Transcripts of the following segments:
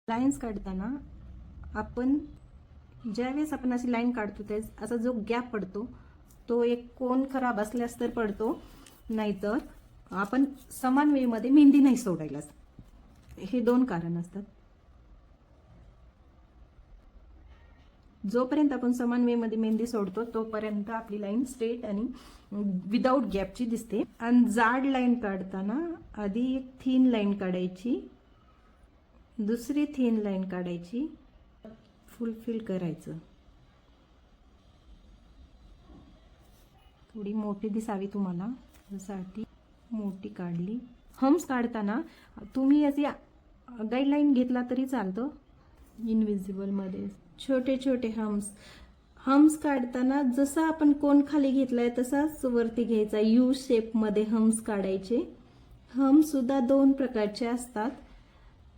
Lines काढताना आपण ज्यावेळेस आपण अशी लाईन काढतो त्यावेळेस असा जो गॅप पडतो तो एक कोन खराब असल्यास तर पडतो, नाहीतर आपण समान वेळेमध्ये मेहंदी नाही सोडायला. हे दोन कारण असतात. जोपर्यंत आपण समान वेमध्ये मेहंदी सोडतो तोपर्यंत आपली लाईन स्ट्रेट आणि विदाऊट गॅपची दिसते. आणि जाड लाईन काढताना आधी एक थिन लाईन काढायची, दुसरी थिन लाईन काढायची, फुलफिल करायचं. थोडी मोठी दिसावी तुम्हाला त्यासाठी मोठी काढली. हम्स काढताना तुम्ही अशी गाईडलाईन घेतला तरी चालतं. इनविजिबल मध्ये छोटे छोटे हम्स काढताना जसं आपण कोण खाली घेतलाय तसाच वरती घ्यायचा. यू शेप मध्ये हम्स काढायचे. हम्स सुद्धा दोन प्रकारचे असतात,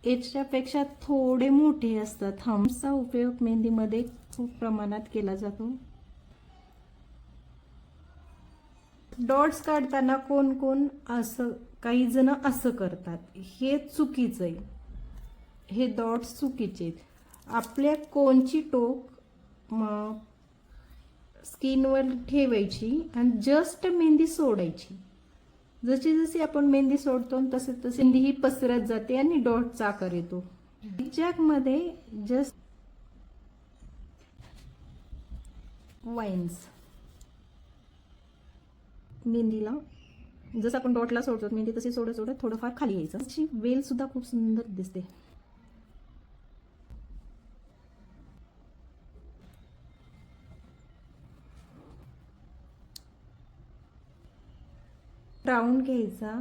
याच्यापेक्षा थोडे मोठे असतात. हम्सचा उपयोग मेहंदीमध्ये खूप प्रमाणात केला जातो. डॉट्स काढताना कोण कोण असं, काही जण असं करतात, हे चुकीचं आहे. हे डॉट्स चुकीचे आहेत. आपल्या कोणची टोक स्किनवर ठेवायची आणि जस्ट मेहंदी सोडायची. जशी जशी आपण मेहंदी सोडतो तसे तसे मेहंदी ही पसरत जाते आणि डॉटचा आकार येतो. मध्ये जस्ट वाईन्स मेहंदीला जसं आपण डॉटला सोडतो मेहंदी तशी सोडत सोडत थोडंफार खाली यायचं. अशी वेल सुद्धा खूप सुंदर दिसते. राऊंड घ्यायचा.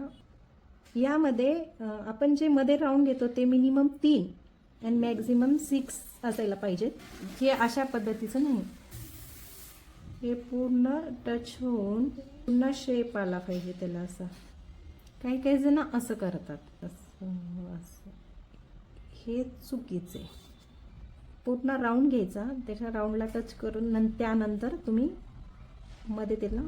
यामध्ये आपण जे मध्ये राऊंड घेतो ते मिनिमम 3 आणि मॅक्झिमम 6 असायला पाहिजेत. हे अशा पद्धतीचं नाही, हे पूर्ण टच होऊन पूर्ण शेप आला पाहिजे त्याला. असा काही काही जण असं करतात, असं हे चुकीचे. पूर्ण राऊंड घ्यायचा, त्याच्या राऊंडला टच करून त्यानंतर तुम्ही मध्ये त्याला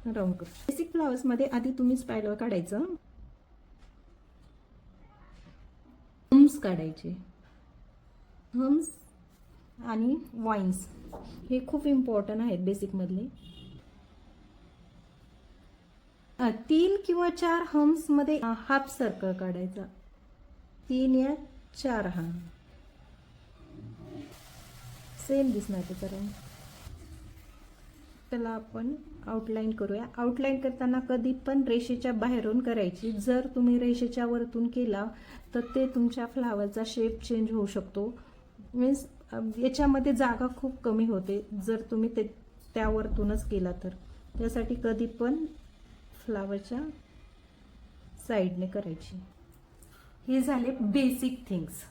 राऊंड करू. बेसिक फ्लावर्स मध्ये आधी तुम्ही स्पायरल काढायचं, हम्स काढायचे. हम्स आणि वाईन्स हे खूप इम्पॉर्टंट आहेत बेसिक मधले. 3 किंवा 4 हम्स मध्ये हाफ सर्कल काढायचा. 3 या 4 हा सेम दिसणार त्याचा रंग. त्याला आपण आउटलाईन करूया. आउटलाईन करताना कधी पण रेषेच्या बाहेरून करायची. जर तुम्ही रेषेच्या वरतून केला तर ते तुमच्या फ्लावरचा शेप चेंज होऊ शकतो. मीन्स याच्यामध्ये जागा खूप कमी होते जर तुम्ही त्यावरतूनच केला तर. त्यासाठी कधी पण फ्लावरच्या साईडने करायची. हे झाले बेसिक थिंग्स.